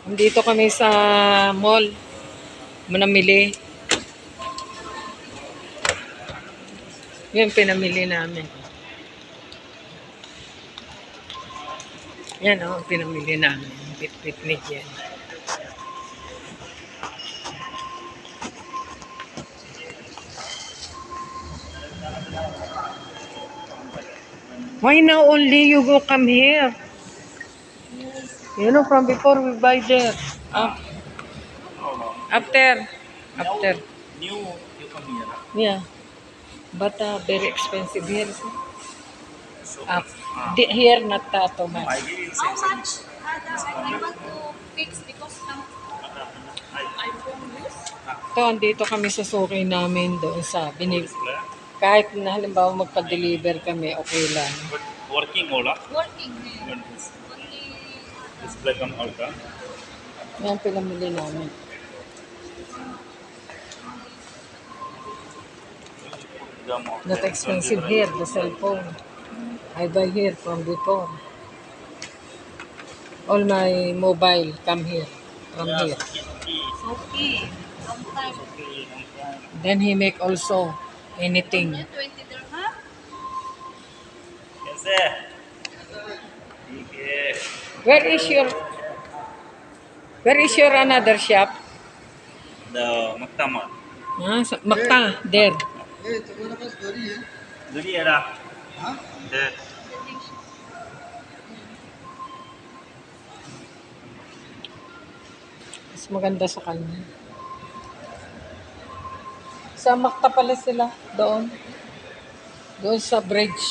Dito kami sa mall. Manamili. Yan pinamili namin. Yan o, pinamili namin. Bit-bit ni Jen. Why now only you go come here? You know, from before we buy there. After. New, you come here. Yeah. But very expensive here. So, Here, not too much. I give you the How same much? size. I want to fix because I don't use. Ito, andito kami sa suki namin doon sa binib. Display. Kahit na halimbawa magpa-deliver kami, okay lang. But working all Working. But this Only display come out. Yan, pinamili namin. Not expensive here, the cellphone. I buy here from before. All my mobile come here, from here. okay. Long time. Then he make also anything. 20 dirham. Yes, sir. Okay. Where is your another shop? The Maktama. Makta, there. Duri era. The Mas maganda sa kanya. Sa Makta pala sila, doon. Doon sa bridge.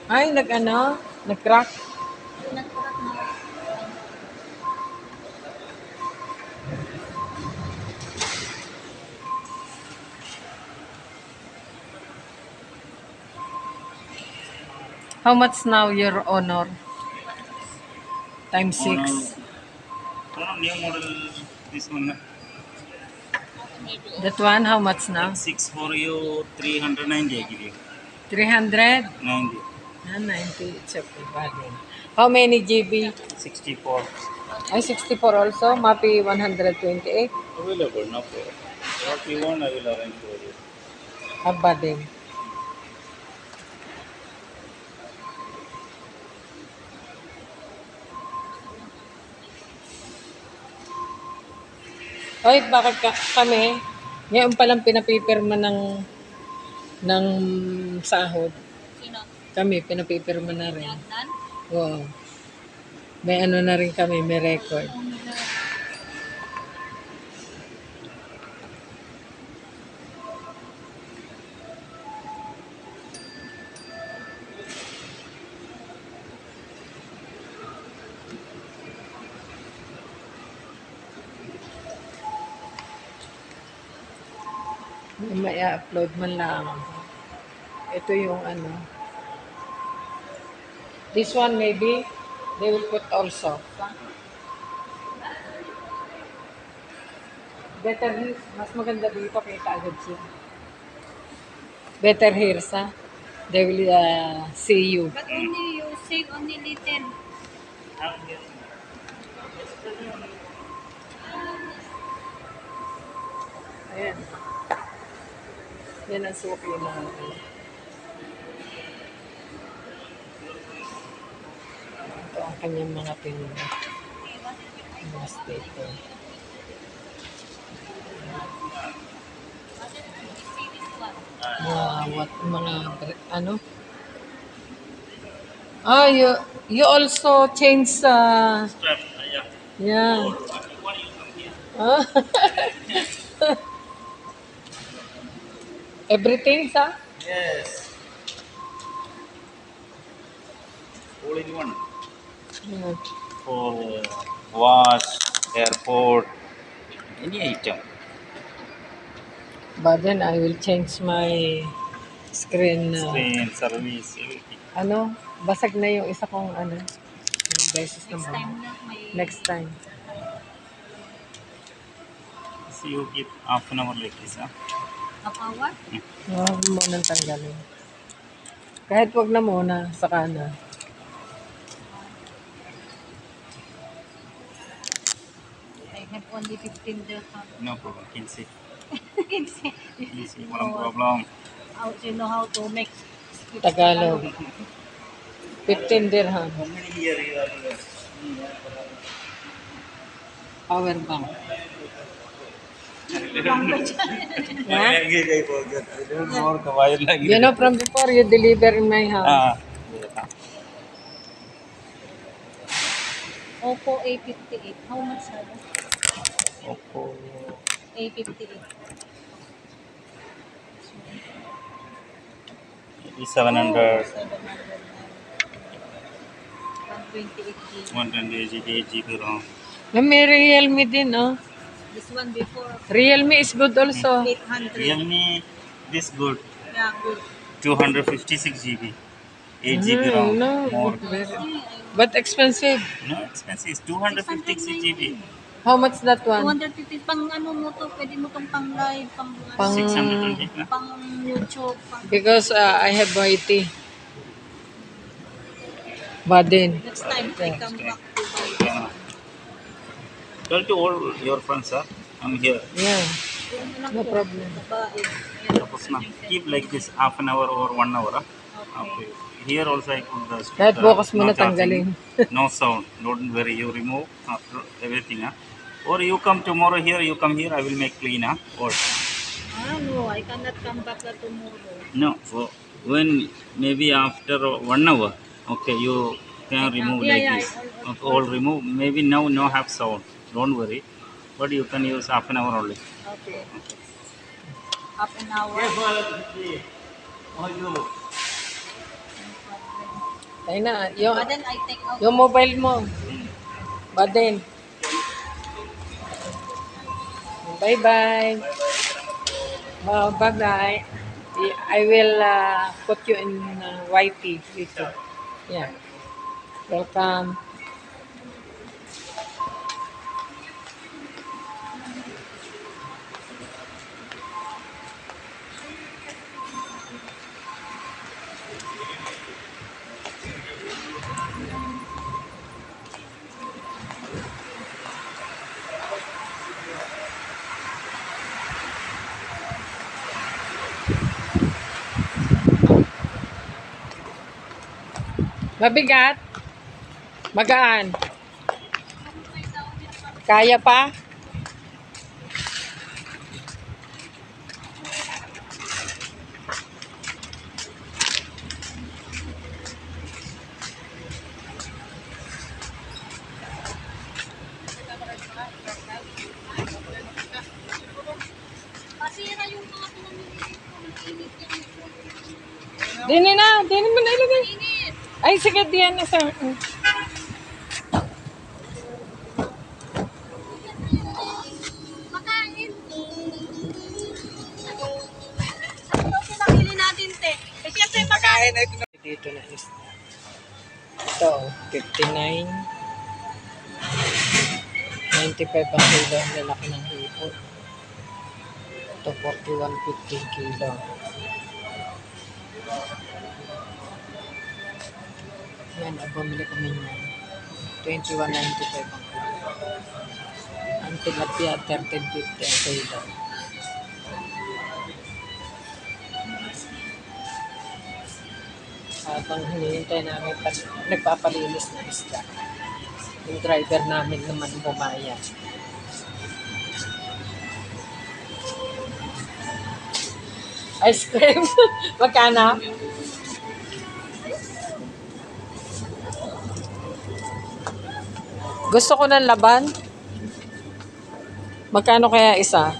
Ay, nag-crack. Nagkarat na. How much now your honor? Times 6. new model. This one. That one, how much now? 6 for you. 390 I give you. 300? 90. 90. It's okay. Valid. How many GB? 64. Ay, 64 also. Mapi 128. Available, no problem. What you want, I will arrange for you. Haba din. Oy, bakit kami? Ngayon palang pinapipirma ng sahod. Sino? Kami, pinapipirma na rin. Yagnan? Oo. May ano na rin kami, may record. May upload man lang. Ito yung ano. This one maybe, they will put also. Better here. Mas maganda dito, kita agad siya. Better here, sa. They will see you. But only you save only little. Ayan. Yan ang suki na. Ito ang kanyang mga pinili. Mga staple. Mga ano? Ah, you also change Strap, yeah. yeah. What you come here? Ah. Everything, sa? Yes. All in one. Yeah. For wash, airport, any item. But then I will change my screen. Screen, service, everything. Ano? Basag na yung isa kong ano. Yung beses Next naman. time na may Next time. So you keep half an hour like this, huh? kapawa. Huwag mo nang tanggalin. Kahit wag na muna, saka na. have only 15 dirham. No problem. 15. Kinsi. 15. Walang problem. How you know how to make Tagalog. 15 dirham. How many years you are here? Power bank. Why language I forgot. I don't know the why language. You know, from before you deliver in my house. Yeah. Oppo A58. How much are they? Oppo. A58. It is 700. 128 GB. 128 GB RAM. May Realme din, oh. This one before Realme is good also. 800. Realme, this good. Yeah, good. 256 GB. 8 GB RAM. No, More. but expensive. No expensive. It's 256 GB. How much that one? 250 pang ano mo to, pwede mo tong pang live, pang Pang- 620. Na? pang YouTube, pang Because I have YT. Baden. next time I come back to buy. Yeah. Tell to all your friends, sir. I'm here. Yeah, Yung anak no ko, problem. babae. Tapos na. Keep like this half an hour or 1 hour. Okay. Here also I put the speaker. Kahit bukas mo no na tanggalin. charging, no sound. Don't worry. You remove after everything. Or you come tomorrow here. You come here. I will make clean. Or No, I cannot come back tomorrow. no. So when maybe after 1 hour. Okay. You can remove Yeah, like yeah, this. Okay, all remove. Maybe now no have sound. Don't worry. But you can use half an hour only. Okay. Half an hour. Ay na, yung, But then I take out. yung mobile mo. Baden. Bye-bye. Oh, bye-bye. I will put you in YT YouTube. Yeah. Welcome. Mabigat? Magaan? Kaya pa? Masira yung mga pinamili ko. Init yan. Dini mo na ilagay. Init. Ay, sige, diyan na sa... Makain. Ito pinamili natin, te. Eh, siyempre makain. Dito na is... Ito, 59. 95 ang kilo. Ang lalaki ng hipon. Ito, 41.50 kilo. Yan, bumili kami niyan. 21.95 ang kilo. Ang tilapia, 13.50 ang kilo. Habang hinihintay namin, nagpapalinis ng isda. Yung driver namin naman bumayad. Ice cream? Magkano? Gusto ko ng laban. Magkano kaya isa?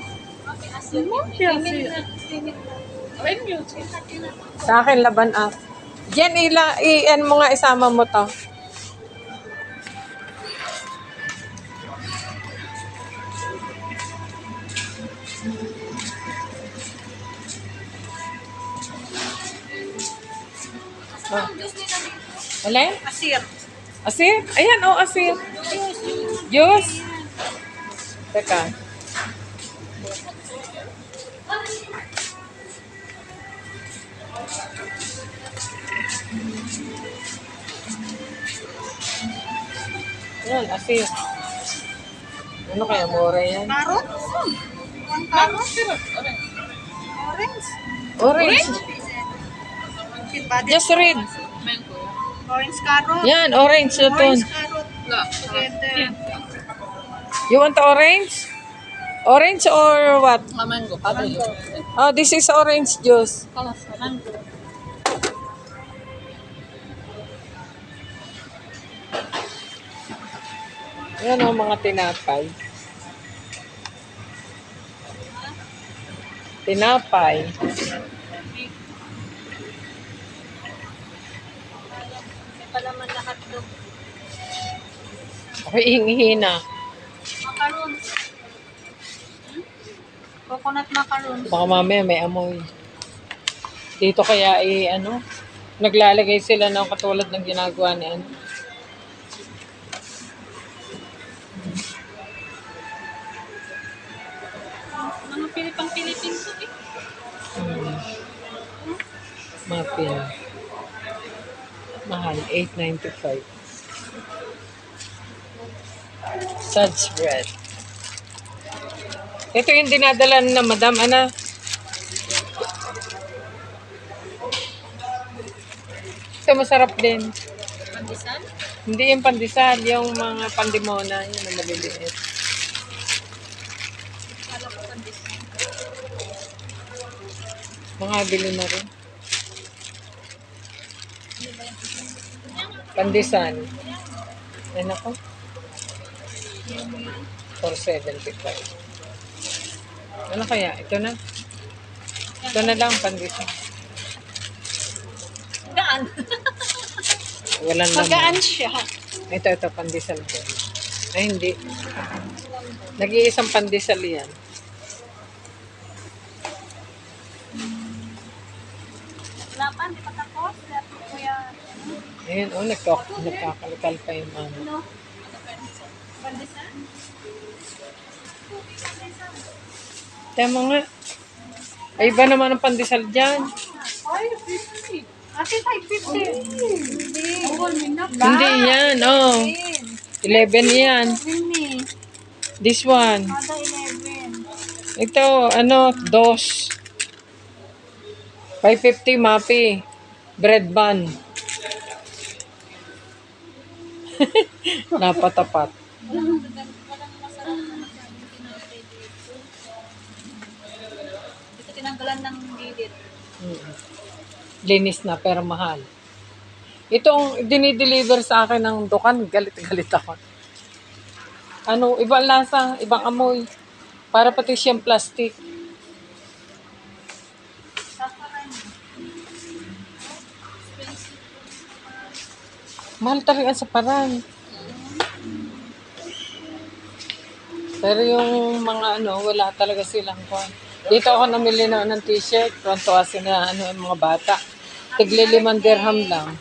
Sa akin laban ah. Jen, i-en mo nga, isama mo to. Oh. Alin? Asir. Asir? Ayan, oh, asir. Juice? Teka. Ayan, asir. Ano kaya, mura yan? Carrot? Ang carrot? Orange. Orange. Just read. Orange carrot. Yan, orange na to. Orange carrot. Together. You want orange? Orange or what? Mango. Oh, this is orange juice. Mango. Yan o, mga tinapay. Tinapay. May palaman lahat to. Ako ihing-ihina. Macaroons. Coconut macaroons. Baka mamaya may amoy. Dito kaya naglalagay sila ng katulad ng ginagawa ni ano. Mga Pilipang-Pilipin to eh. Muffin. Mahal, $8.95. Suds bread. Ito yung dinadala na madam, ana. Ito masarap din. Pandesal? Hindi yung pandesal, yung mga pandemona, yun ang maliliit. Kala ko pandesal. Mga bili na rin. Pandesal. Yan ako. $4.75. Ano kaya? Ito na. Ito na lang, pandesal. Gaan. Walang Magaan laman. siya. Ito, pandesal ko. Ay, hindi. Nag-iisang pandesal yan. Wala pa, hindi pa tapos. Lahat ko kuya. Ayun, nagkakalikal pa yung mama. Ano? Pandesal? Tama nga. Ay, iba naman ang pandesal dyan. Ay, 50. Ate, 550. Hindi. Hindi yan, oh. 11 yan. Hindi. This one. Kada 11. Ito, dos. 550 mapi. Bread bun. Napatapat. Walang masarap na masyadong tinapay dito. Dito tinanggalan ng gilid. Linis na pero mahal. Itong dinideliver sa akin ng dukan, galit-galit ako. Ibang lasa, ibang amoy. Para pati siyang plastic. Sasaran. Mahal talaga sa parang. Pero yung mga wala talaga silang kwan. Dito ako namili ng t-shirt. Tuwan-tuwa sila yung mga bata. Tigli 5 dirham lang.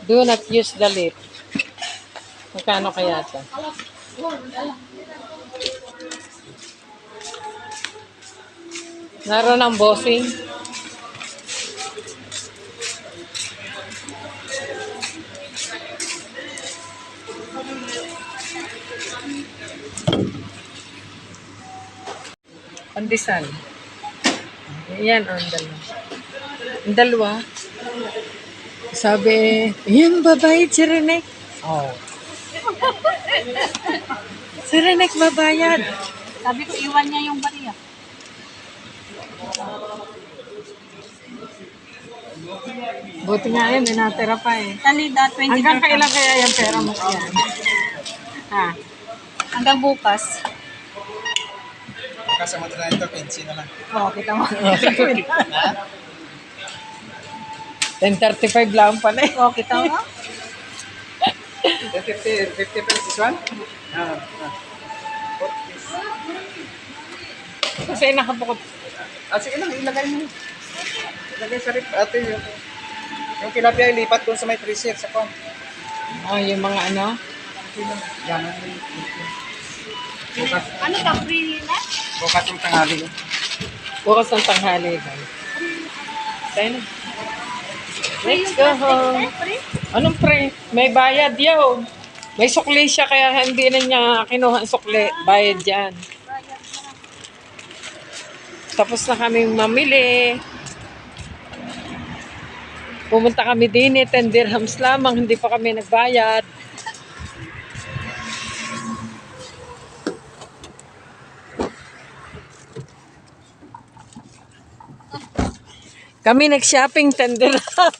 Do not use the lip. Magkano kaya ito? Naroon ang bossing. Pandesal. Ayan, ang dalawa. Ang dalawa. Sabi, yan babayad si Renek. Oh. Si Renek babayad. Sabi ko, iwan niya yung bariya. Buti nga yun, may natira pa eh. Talida, 20 Hanggang kailan kaya yung pera mo yan? Ha? Hanggang bukas. Kasama na ito, 15 na lang. Oo, kita mo. 10:35 lang pala eh. Oo, kita mo. 50 pesos this one? Kasi nakapukot. Sige lang, ilagay mo. Ilagay sa rip. Ate, yung tilapia ilipat doon sa may freezer sa pang. Oh, yung mga Yan. Bukas. Ano ka, free na? Bukas yung tanghali. Bukas ng tanghali, guys. Tayo na. Free Let's yung go plastic, home. eh? Free? Anong pre? May bayad yun. May sukli siya kaya hindi na niya kinuha ang sukli. Bayad yan. Tapos na kaming mamili. Pumunta kami din 10 dirhams lamang. Hindi pa kami nagbayad. Kami nag-shopping 10 dirhams.